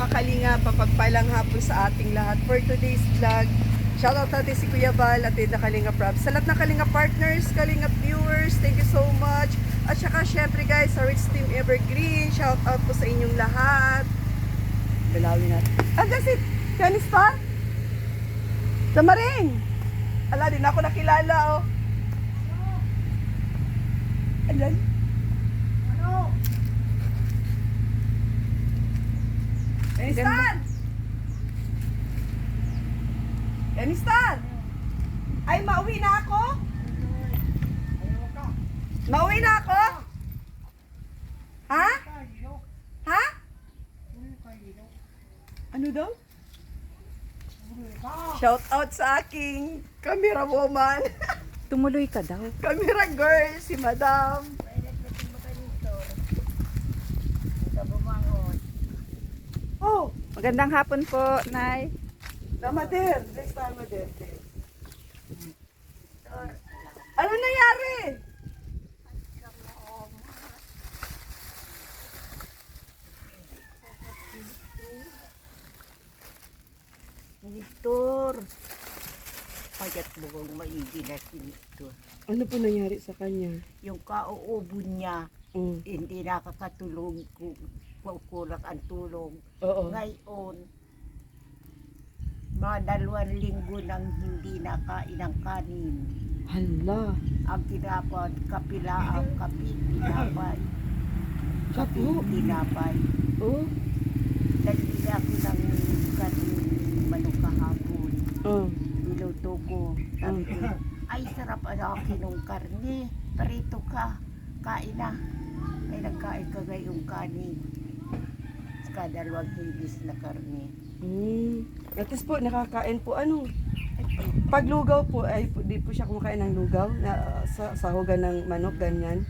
mga kalinga, papagpalang hapon sa ating lahat for today's vlog. Shoutout natin si Kuya Bal at na Kalinga Prab. Sa lahat ng Kalinga partners, Kalinga viewers, thank you so much. At saka syempre guys, sa Rich Team Evergreen, shoutout po sa inyong lahat. Dalawin natin. Ah, that's it! Tennis pa? Sa Maring! Ala, din ako nakilala, oh. Ayan. Enistan! Enistan! Ay, mauwi na ako? Mauwi na ako? Ha? Ha? Ano daw? Shout out sa aking camera woman. Tumuloy ka daw. Camera girl, si Madam. Oh, Magandang hapon po, Nay. Namader. Next time, Mader. Ano nangyari? Victor, payat mo kung maigi na si Victor. Ano po nangyari sa kanya? Yung kauubo niya, hindi nakakatulog kung kukulang ang tulog. Oo. Ngayon, mga 2 linggo nang hindi nakain ng kanin. Hala. Ang tinapad, kapila ang kapi, tinapay. Kapi, Kapo? tinapay. Oh. Nagdili ako ng kanin manok kahapon. Oh. Niluto ko. Sabi ko, ay sarap ang akin ng karne. Parito ka. Kain na. Ay nagkain ka ngayong kanin. Sa 2 hibis na karne. At least po, nakakain po ano. Pag lugaw po, ay di po siya kumakain ng lugaw na sa sahugan ng manok, ganyan.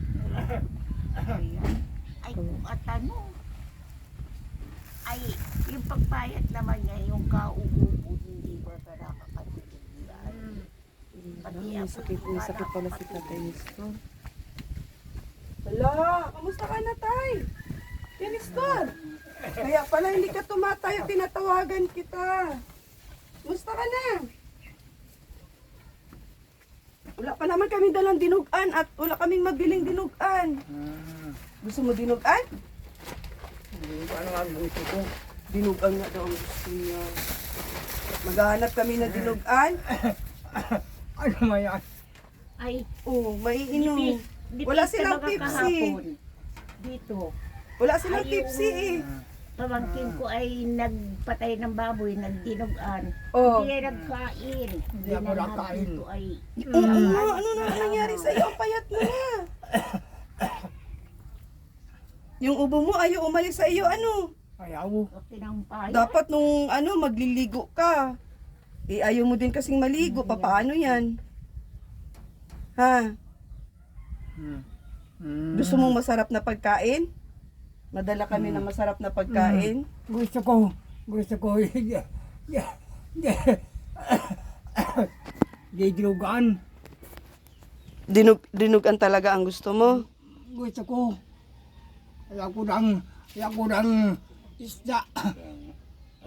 Ay kung at ano. Ay, yung pagpayat naman niya, yung kauubo, hindi ba ka nakakatulog yan? Pati May ako, sakit pala si Tatay Nestor. Hala, kamusta ka na, Tay? Nestor! Kaya pala hindi ka tumatayo, tinatawagan kita. Kamusta ka na? Wala pa naman kami dalang dinugan at wala kaming mabiling dinugan. Gusto mo dinugan? ano nga gusto ko? Dinugan nga daw ang gusto niya. Maghahanap kami ng dinugan. Ano ba yan? Ay, Oh, maiinom. Wala silang tipsy. Dito. Wala silang Ay, tipsy eh. Pamangkin ko ay nagpatay ng baboy, nagdinugan. Oh. Hindi nagkain. Hindi ako nakain. Dito ay... Ano na nangyari sa iyo? Ang payat mo na. Yung ubo mo ayaw umalis sa iyo, ano? Ayaw. Tinampay. Dapat nung ano, magliligo ka. Eh, ayaw mo din kasing maligo. Paano yan? Ha? Gusto mong masarap na pagkain? Madala kami ng masarap na pagkain. Gusto ko, didilugan. Dinugan talaga ang gusto mo? Gusto ko. Ayaw ko ng isda.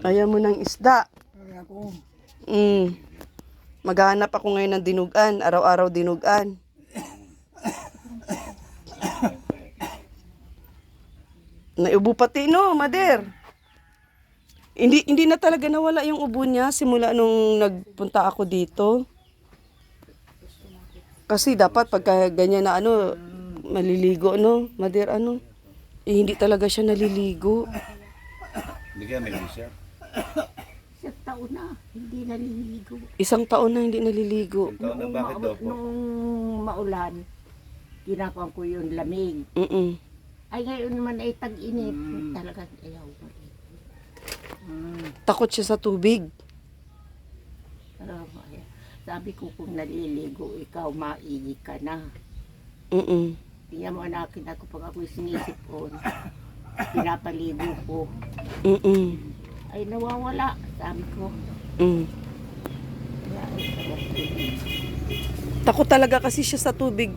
Ayaw mo ng isda? Ayaw ko. Maghahanap ako ngayon ng dinugan. Araw-araw dinugan. Naubo pati no, Mader. Hindi na talaga nawala yung ubo niya simula nung nagpunta ako dito. Kasi dapat pagka ganyan na ano, maliligo no, Mader ano. Eh, hindi talaga siya naliligo. Hindi kaya may siya. Isang taon na, hindi naliligo. Isang taon na hindi naliligo. Taon na bakit daw po? Nung maulan, ginagawa ko yung lamig. Ay ngayon naman ay tag-init. Talagang ayaw ko rin. Takot siya sa tubig. Sabi ko kung naliligo, ikaw maigi ka na. Tingnan mo anakin ako pag ako'y sinisipon. Pinapaligo ko. Ay nawawala, sabi ko. Kaya ay Takot talaga kasi siya sa tubig.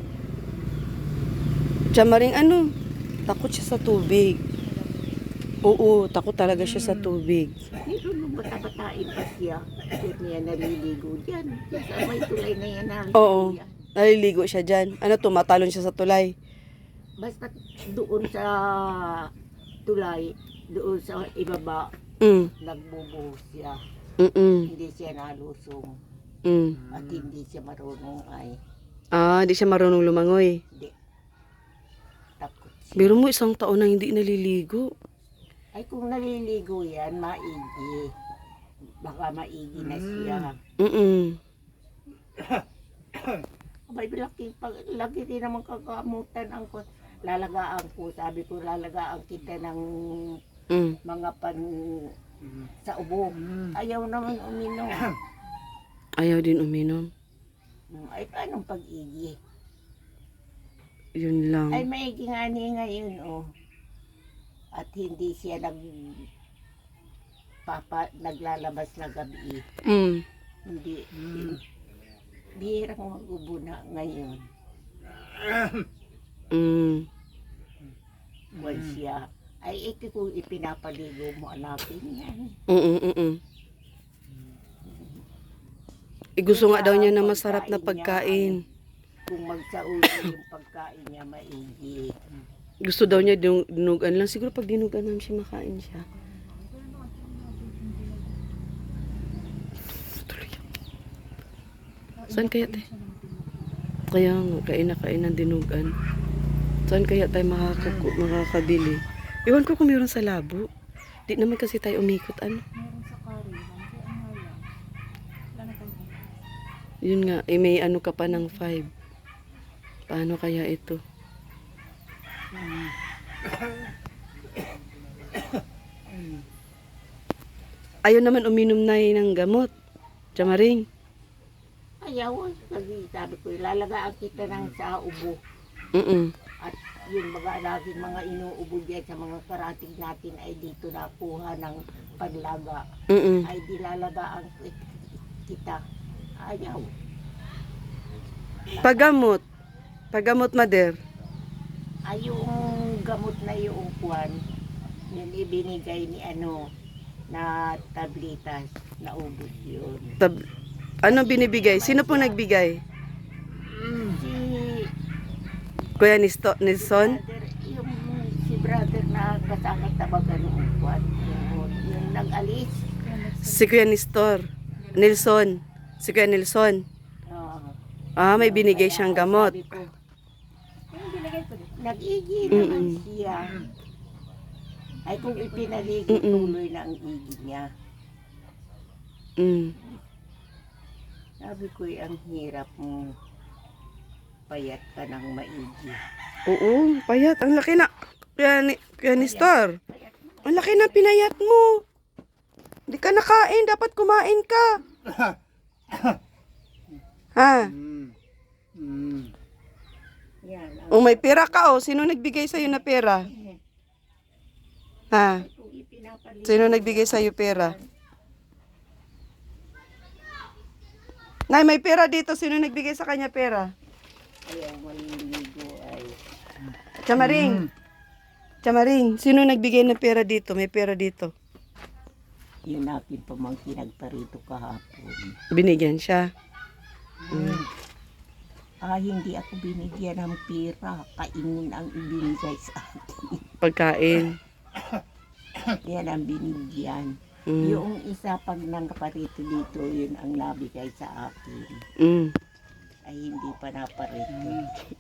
Siya maring ano, takot siya sa tubig. Oo, takot talaga siya sa tubig. Pero nung bata-batain pa siya, doon niya naliligo dyan. Diyan sa may tulay na yan. Oo. Naliligo siya dyan. Ano, tumatalon siya sa tulay. Basta doon sa tulay, doon sa ibaba, Mm. nagbubuhos siya. Mm. Hindi siya nalusong Mm. at hindi siya marunong ay. Ah, di siya marunong lumangoy. Hindi. Takot siya. Biro mo 1 taon na hindi naliligo. Ay kung naliligo yan, maigi. Baka maigi na siya. Mm. Abay, lagi din naman kakamutan ang lalagaan ko. Sabi ko, lalagaan kita ng Mm. mga sa ubo. Ayaw naman uminom. Ayaw din uminom. Ay, paanong pag-igi? Yun lang. Ay, maigi nga niya ngayon, oh. At hindi siya naglalabas na gabi. Mm. Hindi. Bihirang mag-ubo na ngayon. Mm. Buwan siya. Ay, kung ipinapaligo mo, hanapin yan. Mm. Gusto nga daw niya na masarap na pagkain. Kung magsaulo yung pagkain niya, maigi. Gusto daw niya dinugan lang. Siguro pag dinugan naman siya, makain siya. Tuloy. Saan kaya tayo? Kaya nga, kain ng dinugan. Saan kaya tayo makakabili? Iwan ko kung meron sa labo. Di naman kasi tayo umikot, ano? Yun nga, may ano ka pa ng 5. Paano kaya ito? Ayaw naman uminom na ng gamot. Chamaring. Ayaw, sabi ko, ilalagaan kita ng sa ubo. Mm. At yung laging mga inuubo dyan sa mga karating natin ay dito nakuha ng paglaga. Mm. Ay dilalagaan kita. Ayaw. Paggamot, Mader. Ay yung gamot na yung kwan, yung ibinigay ni na tablitas, naubos yun. Ano binibigay? Sino po nagbigay? Si Kuya Nilson? brother, si brother na kasama tabagan ng kwan, yung nag-alis. Si Kuya Nilson. Si Kuya Nilson. May binigay siyang gamot. Sabi ko, nag-igi naman siya. Ay kung ipinaligo, tuloy na ang igi niya. Mm. Sabi ko, ang hirap mo. Payat ka ng maigi. Oo, payat. Ang laki na. Kuya Nestor. Ang laki na pinayat mo. Hindi ka nakain. Dapat kumain ka. Ha? Yan. O may pera ka o. Sino nagbigay sa'yo na pera? Ha? Kung ipinapaligo, Sino nagbigay sa'yo pera? Nay, may pera dito. Sino nagbigay sa kanya pera? ayaw maliligo ay Chamaring, sino nagbigay ng pera dito? May pera dito. yun akin pamangkin nagparito kahapon. Binigyan siya. Hindi ako binigyan ng pera. Kainin ang ibinigay sa akin. Pagkain. Yan ang binigyan. Mm. Yung isa pag nangkaparito dito, yun ang nabigay sa akin. Mm. Ay hindi pa naparito.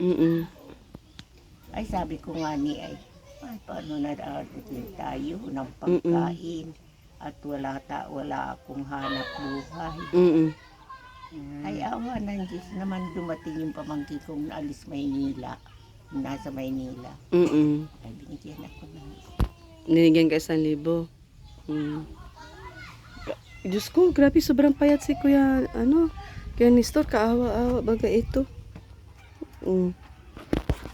Mm. Ay sabi ko nga ni ay paano na darating tayo ng pagkain at wala akong hanap buhay. Mm. Ay awa ng Diyos naman dumating yung pamangkin kong naalis Maynila. Nasa Maynila. Mm. Ay binigyan ako ng Ninigyan ka 1,000. Mm. Diyos ko, grabe, sobrang payat si Kuya Nestor, kaawa-awa, baga ito. Mm.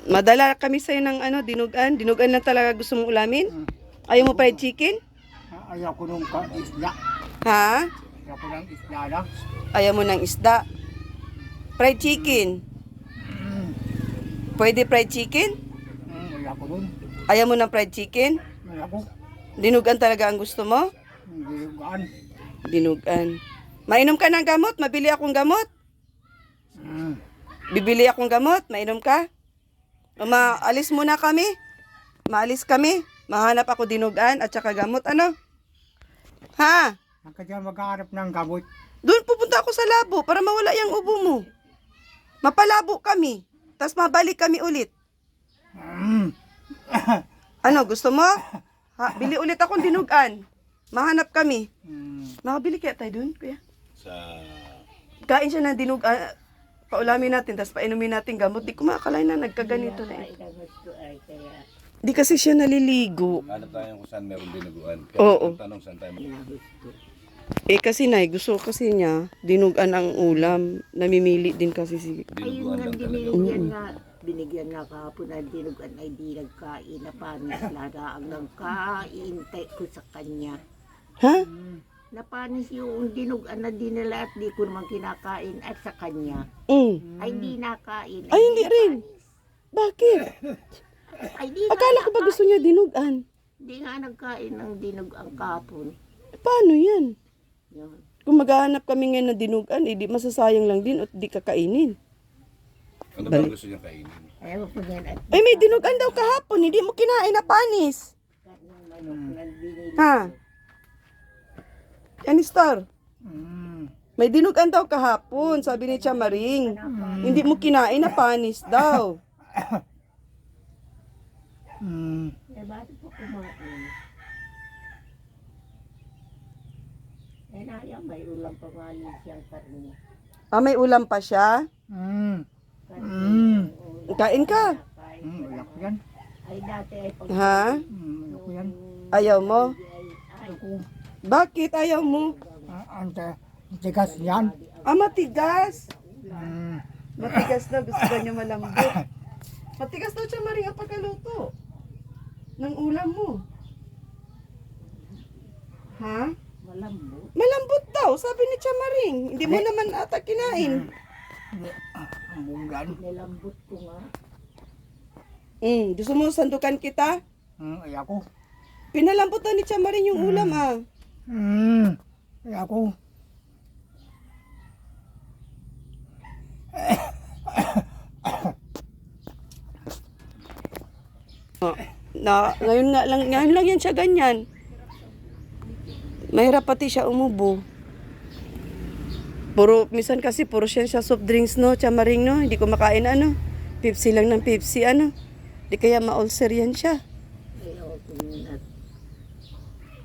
Madala kami sa'yo ng dinugan. Dinugan lang talaga gusto mong ulamin? Ayaw mo fried chicken? Ayaw ko nung isda. Ha? Ayaw ko ng isda lang. Ayaw mo ng isda? Fried chicken? Pwede fried chicken? Ayaw ko nun. Ayaw mo ng fried chicken? Ayaw ko. Dinugan talaga ang gusto mo? Dinugan. Dinugan. Mainom ka ng gamot? Mabili akong gamot? Bibili akong gamot? Mainom ka? O maalis muna kami? Maalis kami? Mahanap ako dinugan at saka gamot. Ano? Ha? Ang kanya maghahanap ng gamot. Doon pupunta ako sa labo para mawala yung ubo mo. Mapalabo kami. Tapos mabalik kami ulit. Ano, gusto mo? Ha, bili ulit akong dinugan. Mahanap kami. Makabili kaya tayo doon, kuya? Sa... Kain siya ng dinugan. Paulamin natin, tapos painumin natin gamot. Di ko makakalain na nagkaganito na eh. Ay, gusto ay kaya Di kasi siya naliligo. Hanap tayo kung saan meron dinuguan. Oo. Ang tanong saan tayo gusto. Eh kasi nay, gusto kasi niya, dinugan ang ulam. Namimili din kasi si... Ayun dinuguan nga, lang talaga. binigyan nga kahapon ng dinugan ay di nagkain na panis lada ang nagkaintay ko sa kanya. Ha? Napanis yung dinugan na dinala at di ko naman kinakain at sa kanya. Ay di nakain. Ay, hindi rin. Bakit? Ay di Akala ko ba gusto niya dinugan? Di nga nagkain ng dinugan kahapon. Paano yan? Yun. Kung maghahanap kami ngayon ng dinugan, eh di masasayang lang din at di kakainin. Ano ba gusto niya kainin? Ayaw ko yan at Eh may dinugan daw kahapon, hindi mo kinain na panis. ng manok na binili. Ha? Yan, Star. May dinugan daw kahapon, sabi ni Chamaring. Hindi mo kinain na panis daw. Eh bakit po kumain? Eh naya may ulam pa nga yun siyang karne. Ah, may ulam pa siya? Kain ka. Wala ko yan. Ay dati ay pag Ha? Wala ko yan. Ayaw mo? Ako. Bakit ayaw mo? Ang tigas yan. Ah, matigas. Matigas na, gusto ba niya malambot? Matigas daw siya, Maring, ang pagkaluto ng ulam mo. Ha? malambot. Malambot daw, sabi ni Chamaring. Hindi mo naman ata kinain. Ang bunggan. Nilambot ko nga. Gusto mo sandukan kita? Ay ako. Pinalambot na ni Chamaring yung ulam ah. Ay ako. Ngayon lang yan siya ganyan. Mahirap pati siya umubo. Minsan kasi puro siya soft drinks, no? Chamaring, no? Hindi ko makain, ano? Pepsi lang ng Pepsi, ano? Di kaya ma-ulcer yan siya. Ayaw ko na.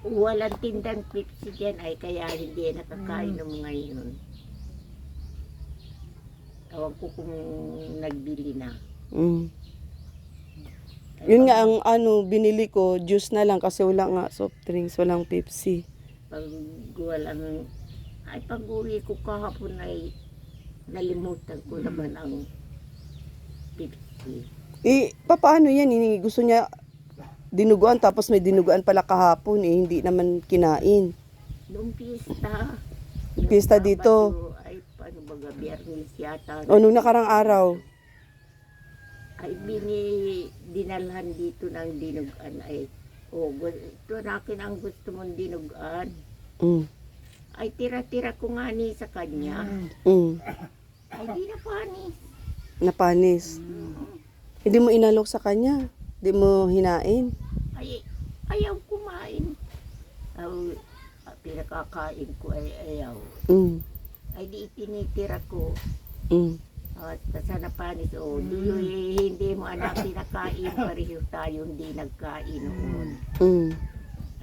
Walang tindang Pepsi dyan ay kaya hindi nakakain ng mga yun. Tawag ko kung nagbili na. Yun nga ang binili ko, juice na lang kasi wala nga soft drinks, walang Pepsi. Pag walang, ay pag uwi ko kahapon ay nalimutan ko naman ang Pepsi. Eh, paano yan? Gusto niya dinuguan tapos may dinuguan pala kahapon eh, hindi naman kinain. Noong pista. Pista dito. Sabado, ay paano baga, Biyernes yata. O, nung nakarang araw. Ay dinalhan dito ng dinugan ay ito na akin ang gusto mong dinugan. Ay tira-tira ko nga ni sa kanya. Ay di na panis. Napanis. Hindi mo inalok sa kanya. Hindi mo hinain. Ay ayaw kumain. Pinakakain ko ay ayaw. Ay di itinitira ko. At sana panis hindi mo anak pinakain pareho tayo hindi nagkain noon.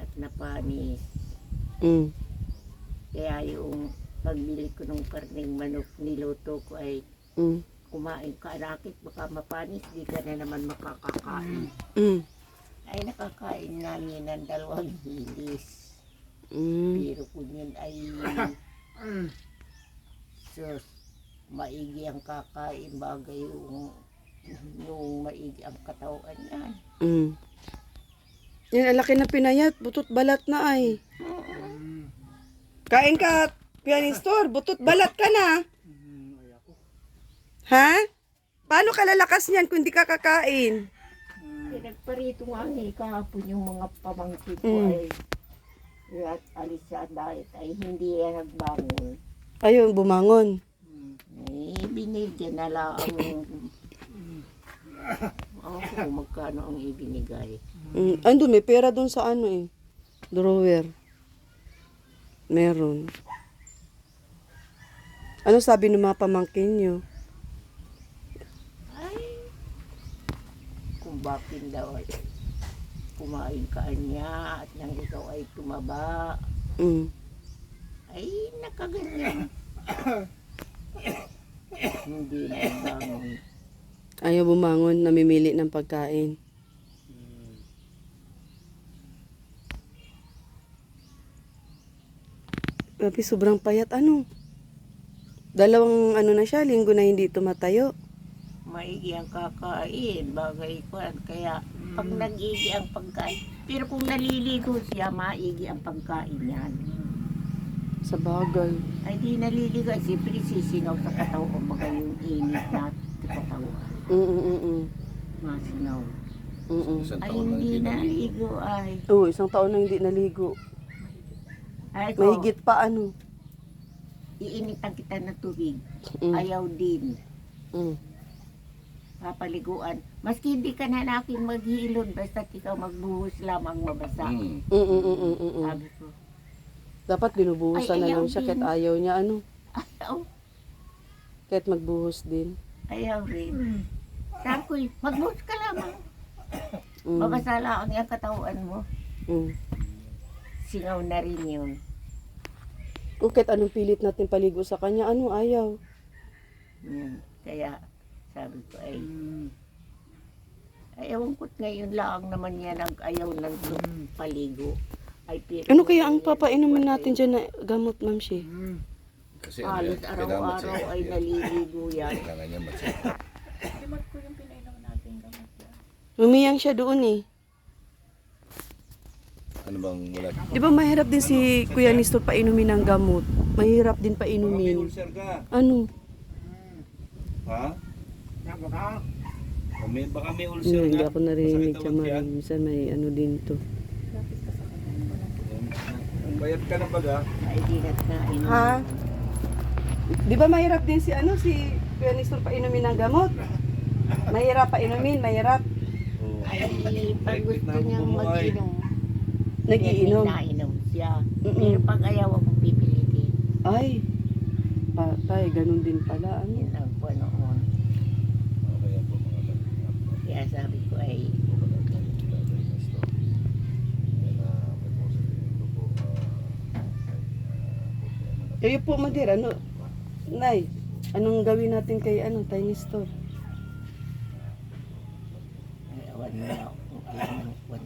At napanis. Kaya yung pagbili ko ng karneng manok niluto ko ay kumain ka rakit baka mapanis di ka na naman makakakain. Ay nakakain namin ng 2 hilis. Pero kung yun ay sus maigi ang kakain bagay yung maigi ang katawan yan. Yan, ang laki na pinayat. Butot balat na ay. Kain ka, pianistor. Butot balat ka na. Ha? Paano ka lalakas niyan kung di ka kakain? parito nga ni kahapon yung mga pamangkin ko Mm. ay at alis sa diet ay hindi yan nagbangon. Ayun, bumangon. Binigyan na lang kung magkano ang ibinigay. Andun, may pera dun sa ano eh. Drawer. Meron. Ano sabi ng mga pamangkin nyo? Kung bakit daw ay kumain ka niya at nang ikaw ay tumaba, Mm. ay nakaganyan. Hindi na bangon. Ayaw bumangon, namimili ng pagkain. Grabe, sobrang payat. Ano? Dalawang ano na siya, linggo na hindi tumatayo. Maigi ang kakain, bagay ko. Kaya pag nag-igi ang pagkain, pero kung naliligo siya, maigi ang pagkain yan. Sa bagay. Ay di naliligo, ay siyempre sisinaw sa katawan baga yung init na katawan. Masinaw. Isang Ay taon na hindi hindi naligo. naligo ay. Oo, isang taon na hindi naligo. Ay ko, Mahigit pa ano. iinitan kita ng tubig. Mm. Ayaw din. Mm. Papaliguan. Maski hindi ka na nakin maghilod, basta ikaw magbuhos lamang mabasa. Mm. Sabi ko, Dapat binubuhusan Ay, na ayaw lang siya kahit din. ayaw niya ano. ayaw, Kahit magbuhos din. ayaw rin. Sabi ko, magbuhos ka lamang. Mm. Mabasa lang ang katawan mo. Mm. Singaw na rin yun. Kung kahit anong pilit natin paligo sa kanya, ano ayaw. Kaya sabi ko ay ewan ko't ngayon lang naman yan ang ayaw ng paligo. Ay, pero Ano kaya ang papainumin natin dyan na gamot, Ma'am Shi? Kasi ano halos yan, kailangan araw-araw mag-check up ay yan. naliligo yan. Kailangan niya mag-check up. Lumiyang siya doon eh. Ano bang wala? Di ba mahirap din si Kuya Nestor painumin ng gamot? Mahirap din Baka may painumin. ulcer ka. Ano? Ha? Baka Baka may ulcer Hindi ka. ako narinig Masakit siya ang tiyan. Minsan may ano din to. Bayad ka na baga. Ay di na kain. Ha? Di ba mahirap din si ano si Kuya Nestor painumin ng gamot? Mahirap painumin, mahirap. Ay pag gusto niyang mag-inom, Nagiinom. nainom siya. Mm-mm. Pero pag ayaw akong pipilitin, Ay, patay, ganun din pala. Ano? yun ang panoon. Okay yan po mga kalangap. Kaya sabi ko ay Kayo po, Madir, ano? Nay, anong gawin natin kay ano, Tiny Store? ay awan mo na kung alam ng kwan.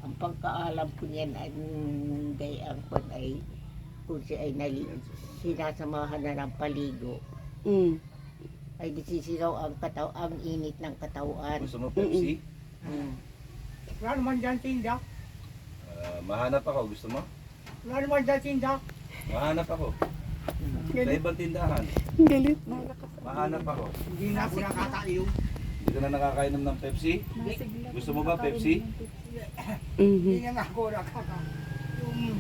Ang pagkaalam ko niyan ay ang kwan ay kung siya ay sinasamahan na ng paligo Mm. ay disisigaw ang init ng katawan. Gusto mo Pepsi? wala naman dyan tinda. Mahanap ako. Gusto mo? Wala naman dyan tinda. Mahanap ako. Sa ibang tindahan. Ang galit. Mahanap ako. Hindi na ako nakakainom. Hindi ka na nakakainom ng Pepsi? Gusto mo ba Pepsi? Hindi Mhm. na ako nakakainom.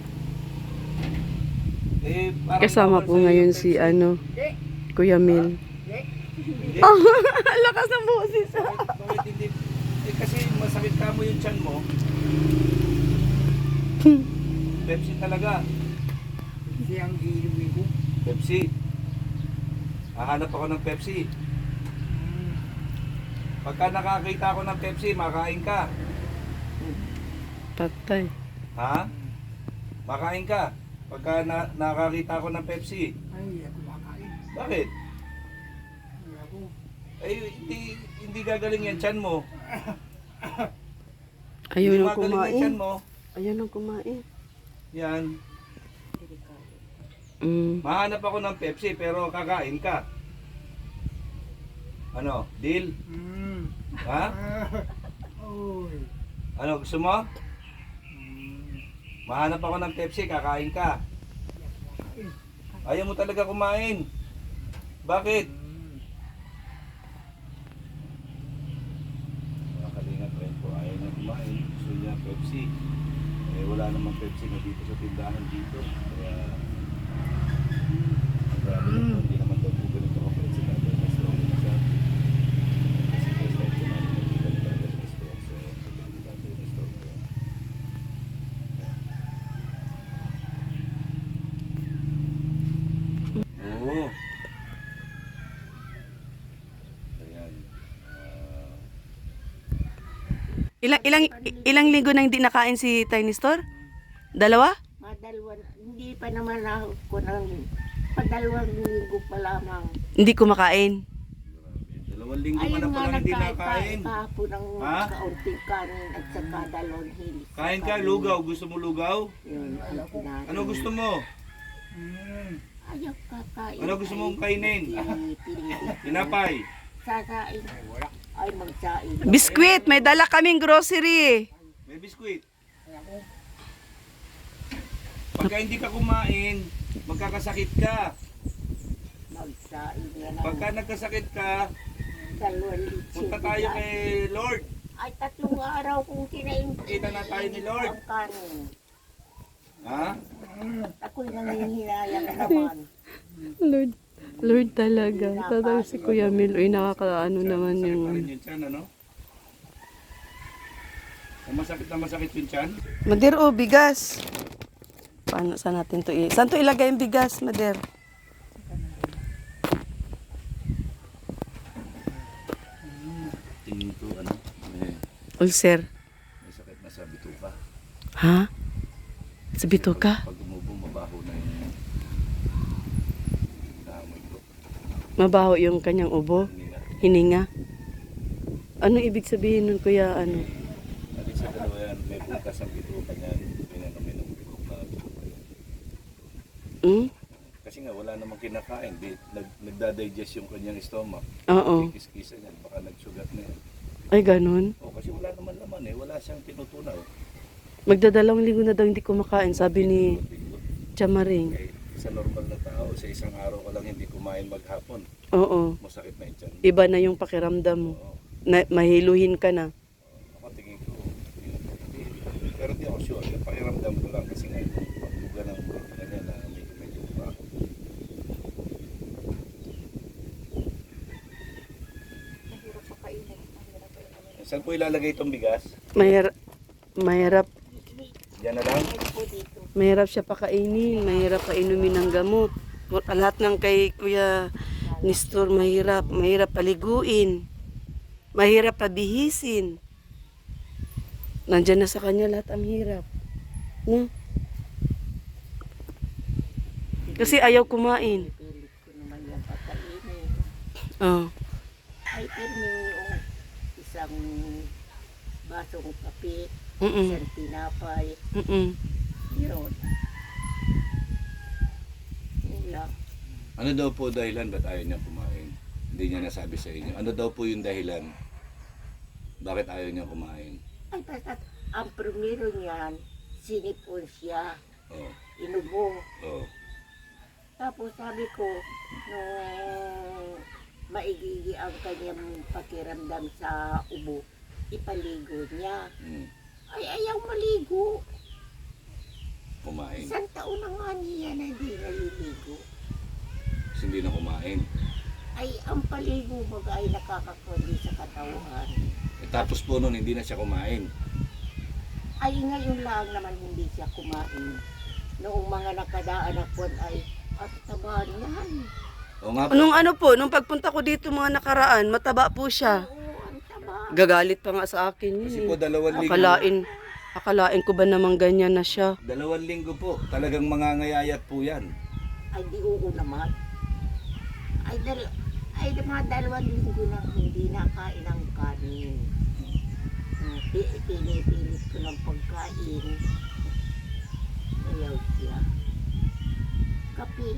Parang Kasama bawal po sa'yo ngayon yung si Pepsi. ano, Kuya Mil. Hindi. Lakas ng boses. Bakit hindi? Kasi masakit ka mo yung tiyan mo. Pepsi talaga. Hindi ang iinumin ko. Pepsi. Hahanap ako ng Pepsi. Pagka nakakita ako ng Pepsi, makain ka. Patay. Ha? Makain ka. Pagka nakakita ako ng Pepsi. Ay, ako makain. Bakit? Ay, ako. Ay, hindi gagaling yan tiyan mo. Ayaw Hindi nang magaling yan tiyan kumain. mo. Ayaw nang kumain. Yan. Mm. Mahanap ako ng Pepsi pero kakain ka. Ano? Deal? Ha? Oy. Ano? Gusto mo? Mahanap ako ng Pepsi, kakain ka. Ayaw mo talaga kumain. Bakit? Mga kalingap rin po, ayaw Pepsi. Eh, wala namang Pepsi na dito sa tindahan dito. Kaya, ang grabe nito, hindi naman daw po ganito kapalit sa Tatay Nestor na sabi. Kasi first time ko namin nakita ni Tatay Nestor sa Tatay Nestor ngayon. Oo. Ayan. Ilang linggo na hindi nakain si Tay Nestor? Dalawa? Hindi pa naman ako ng padalawang linggo pa lamang. Hindi kumakain. Dalawang linggo ka na Ayun nga, pala hindi nakain. kahapon ng Ha? kaunting kanin at saka dalawang hilis. Kain ka, lugaw. Gusto mo lugaw? Yun, ang kinain. Ano gusto mo? Ayaw kakain. Ano gusto mong kainin? Pili. Tinapay. Sasain. Ay, magsain. Biskwit, may dala kaming grocery. May biskwit. Pagka hindi ka kumain, magkakasakit ka. Magsain na lang. Pagka nagkasakit ka, Dalawang litsi. punta tayo kay Lord. Ay, 3 araw kong kinain. Kita na tayo ni Lord. Ang kanin. Ha? Ako'y nangihinayang naman. Lord talaga. Talaga si Kuya Mil, nakakaano naman Masakit yung... pa rin yung tiyan, ano? Masakit yung tiyan? Mader, oh, bigas. Paano, saan natin to saan to ilagay yung bigas, Mader? Tingin ko, ano? Ulcer. May sakit na sa bituka. Ha? Sa bituka? Pag umubo, mabaho na yung naamoy ko. Mabaho yung kanyang ubo? Hininga. Hininga? Ano ibig sabihin nun, Kuya? Ano? Alin sa dalawa yan, may bukas ang bituka niyan. Pinanamin ng bituka. Hmm? Kasi nga, wala namang kinakain. Nagdadigest yung kanyang stomach. Oo. Kikis-kisa yan, baka nagsugat na yan. Ay, ganun. O, kasi wala naman laman eh, wala siyang tinutunaw. Magdadalawang linggo na daw hindi kumakain, sabi ni Bigot. Chamaring. Eh, sa normal na tao, sa isang araw ka lang hindi kumain maghapon, Oo. masakit na yung tiyan. Iba na yung pakiramdam mo. Oo. Na, mahiluhin ka na. Ako tingin ko, pero di ako sure. Yung pakiramdam ko lang kasi nga yung pagbuga ng kanya na medyo pa. Saan po ilalagay itong bigas? Mahirap Diyan na lang? mahirap siya pakainin, mahirap painumin ng gamot. Lahat ng kay Kuya Nestor mahirap paliguin, mahirap pabihisin. Nandyan na sa kanya lahat ang hirap. No? Kasi ayaw kumain. Pilit ko naman yung pakainin. Oh. Ay, pero yung isang basong kape, Mm-mm. isang tinapay, Mm-mm. yun. Yun lang. Ano daw po dahilan ba't ayaw niya kumain? Hindi niya nasabi sa inyo. Ano daw po yung dahilan? Bakit ayaw niya kumain? Ay, basta ang primero niyan, sinipon siya, Oh, inubo. oh. Tapos sabi ko, nung maigigi ang kanyang pakiramdam sa ubo, ipaligo niya. Mm, Ay, ayaw maligo. kumain. Isang taon na nga niya na hindi naliligo. Kasi hindi na kumain. Ay, ang paligo baga ay nakakakundi sa katawan. Eh, tapos po nun, hindi na siya kumain. Ay, ngayon lang naman hindi siya kumain. Noong mga nakadaan ako ay, at taba niyan. O nga po. Nung ano po, nung pagpunta ko dito mga nakaraan, mataba po siya. Oo, ang taba. Gagalit pa nga sa akin yun. Kasi eh. po 2 linggo. Akalain ko ba naman ganyan na siya? 2 linggo po. Talagang mangangayayat po yan. Ay, di oo naman. Ay, mga 2 linggo nang hindi nakain ng kanin. Pinipilit ko ng pagkain. Ayaw siya. Kape.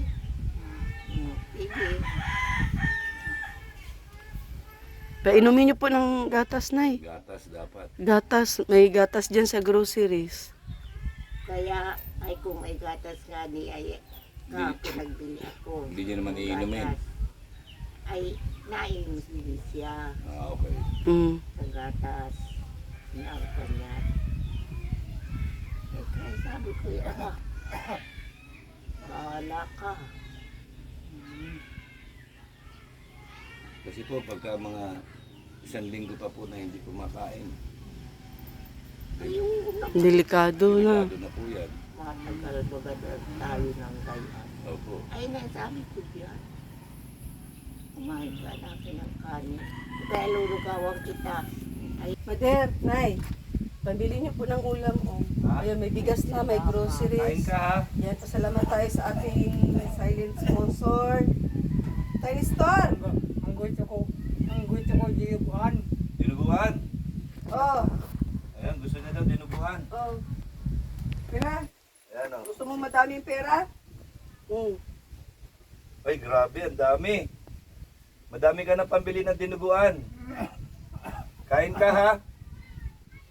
Sige. Painumin niyo po ng gatas, Nay. Gatas dapat. Gatas, may gatas dyan sa groceries. Kaya, ay kung may gatas nga di ay kahapon nagbili ako. Hindi niya naman Ng iinumin. gatas. Ay, nainom din siya Ah, okay. Mm. sa gatas. Ng kanya. Sabi ko, bahala ka. Kasi po, pagka mga 1 linggo pa po na hindi kumakain, Delikado na. delikado na po yan. Matagal baga tayo ng ganyan. Opo. Ay, nasabi ko diyan. Kumain ka natin ng kanin. Kaya lulugawan kita. Ay, Mader, Nay, pambili niyo po ng ulam. Oh. Ayun, may bigas na, may groceries. ha? Yan, pasalamat tayo sa ating silent sponsor. Tiny Store! Ang gusto ko dinuguan. Dinuguan. Oh, Ayan, gusto niya daw dinuguan. oh. Pera, Ayan o. gusto mo madaming pera? Ay, grabe, ang dami. Madami ka na pambili ng dinuguan. Kain ka ha?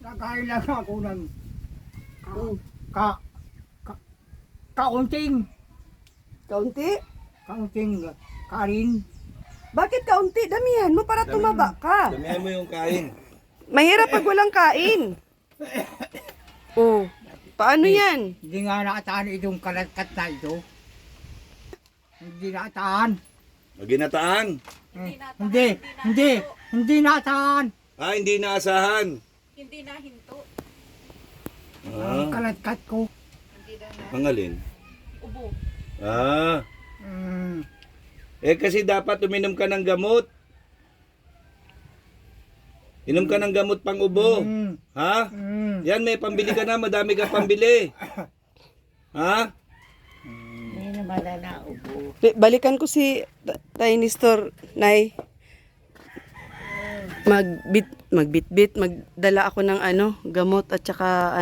Nakain lang ako ng ka, ka, kaunting karin. Bakit kaunti? Damihan mo para tumaba ka. Damihan mo yung kain. Mahirap pag walang kain. Oh, paano yan? Hindi nga nakataan itong kalatkat na ito. Hindi nakataan. Maginataan. Hindi nakataan. Ah, hindi naasahan. Hindi na hinto. Ang kalatkat ko. Pangalin. Ubo. Ah, Mm, kasi dapat uminom ka ng gamot. Inom ka ng gamot pang ubo. Ha? Yan, may pambili ka na, madami ka pambili. Ha? hindi naman na naubo. Balikan ko si Tiny Store, Nay. Magbitbit, magdala ako ng gamot at saka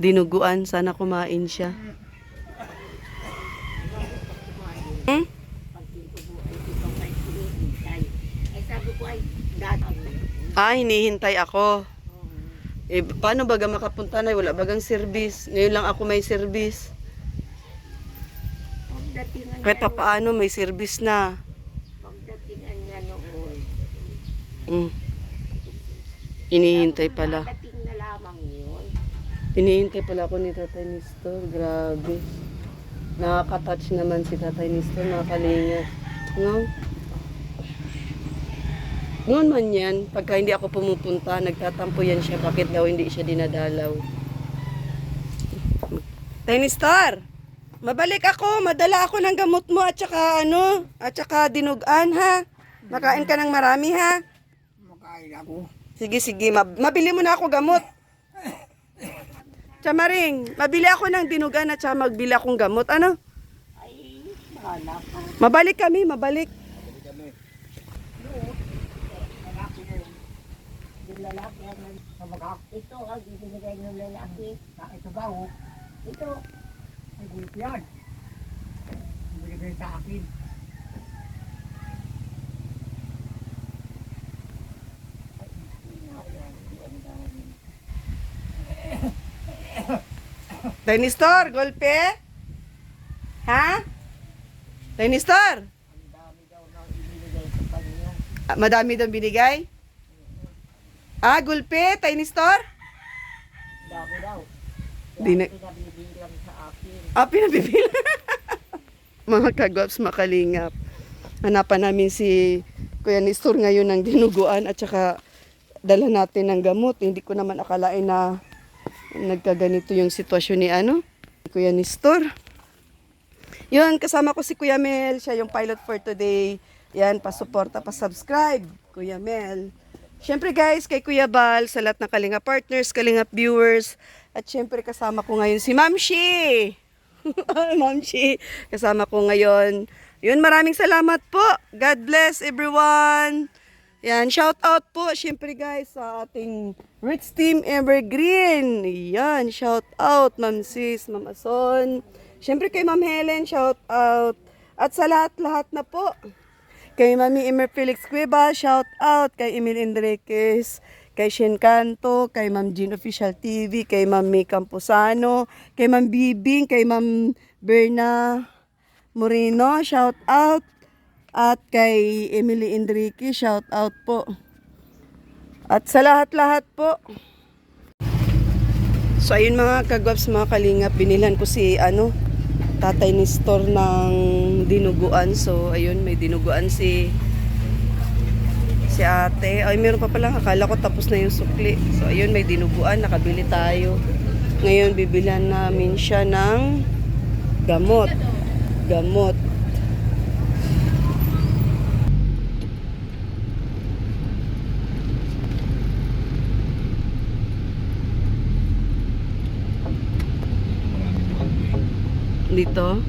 dinuguan. Sana kumain siya. Hmm? Pag inubo ay ikaw ay hinihintay. Ay sabi ko ay dati. Ah, hinihintay ako. Eh, paano baga makapunta na? Wala bagang service. Ngayon lang ako may service. Pagdatingan Kahit pa paano may service na. Pagdatingan niya noon. Hinihintay pala. Dating na lamang yun. Hinihintay pala ako ni Tatay Nestor. Grabe. Nakaka-touch naman si Tatay Nestor. Nakakalinga. No? Noon man yan, pagka hindi ako pumupunta, nagtatampo yan siya. Bakit daw hindi siya dinadalaw? Tiny Star, mabalik ako. Madala ako ng gamot mo at saka dinugan ha. Makain ka ng marami ha. makain ako. Sige. Mabili mo na ako gamot. Chamaring, mabili ako ng dinugan at saka magbili akong gamot. Ano? Ay, bahala ka. Mabalik kami, mabalik. Yung lalaki yan. Ito ang ibinigay ng lalaki. Ito ba oh? Ito. Ay gulit yan. Binigay sa akin. Tiny Star, golpe? Ha? Tiny Star? Madami daw binigay? Ah, gulpe, Tiny Star? Dami daw. Di na, Pinabibilang sa akin. pinabibila. Mga kagwaps, makalingap. Hanapan namin si Kuya Nestor ngayon ng dinuguan at saka dala natin ng gamot. Hindi ko naman akalain na nagkaganito yung sitwasyon ni Kuya Nestor. Yun, kasama ko si Kuya Mel. Siya yung pilot for today. Yan, pasuporta, pasubscribe. Kuya Mel. Siyempre guys, kay Kuya Bal, sa lahat ng Kalinga partners, Kalinga viewers, at siyempre kasama ko ngayon si Ma'am Shi. Ma'am Shi, kasama ko ngayon. Yun, maraming salamat po. God bless everyone. Yan, shout out po, siyempre guys, sa ating Rich Team Evergreen. Yan, shout out, Ma'am Sis, Ma'am Ason. Siyempre kay Ma'am Helen, shout out. At sa lahat-lahat na po. Kay Mami Emer Felix Cueva, shout out. Kay Emil Enriquez, kay Shen Canto, kay Ma'am Jean Official TV, kay Ma'am May Camposano, kay Ma'am Bibing, kay Ma'am Berna Moreno, shout out. At kay Emily Enriquez, shout out po. At sa lahat-lahat po. So ayun mga kagwaps, mga kalingap, binilhan ko si Tatay Nestor ng dinuguan. So ayun, may dinuguan si ate. Ay, meron pa pala, akala ko tapos na yung sukli. So ayun, may dinuguan, nakabili tayo. Ngayon bibilhan namin siya ng gamot. Dito.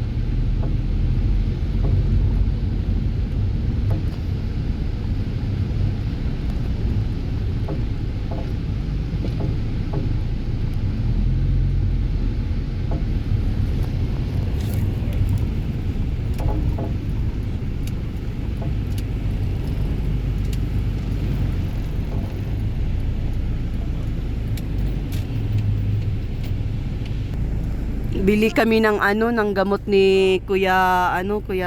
Bili kami ng ng gamot ni Kuya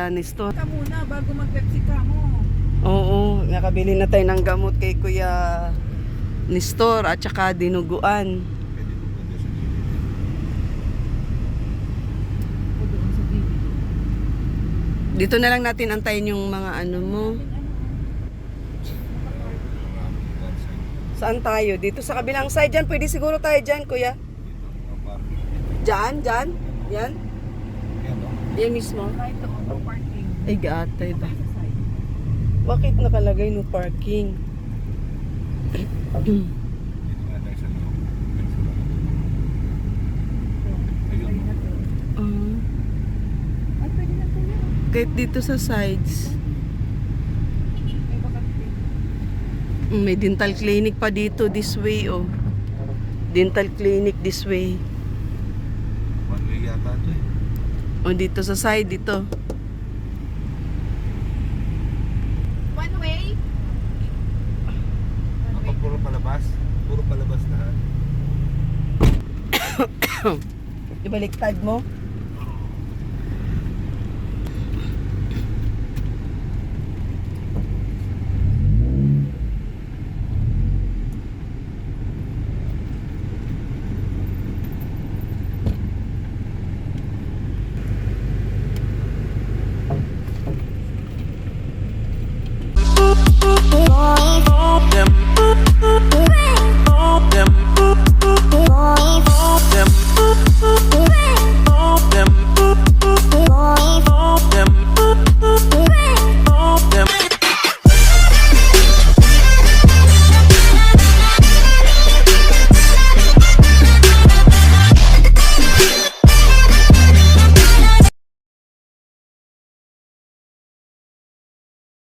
Nestor. Ka muna bago mag-Pepsi ka mo. Oo, nakabili na tayo ng gamot kay Kuya Nestor at saka dinuguan. Dito na lang natin antayin yung mga mo. Saan tayo? Dito sa kabilang side dyan. Pwede siguro tayo dyan, Kuya. Dyan? Yan? Yan mismo? Kahit doon, parking. Ay, gaatay ba? Bakit nakalagay no parking? Ay, pwede na po yun. Kahit dito sa sides. May bakat May dental clinic pa dito this way, oh. Dental clinic this way. One way yata ito eh. O dito sa side, dito. One way? Ako puro palabas. Puro palabas lahat. Ibaliktad mo.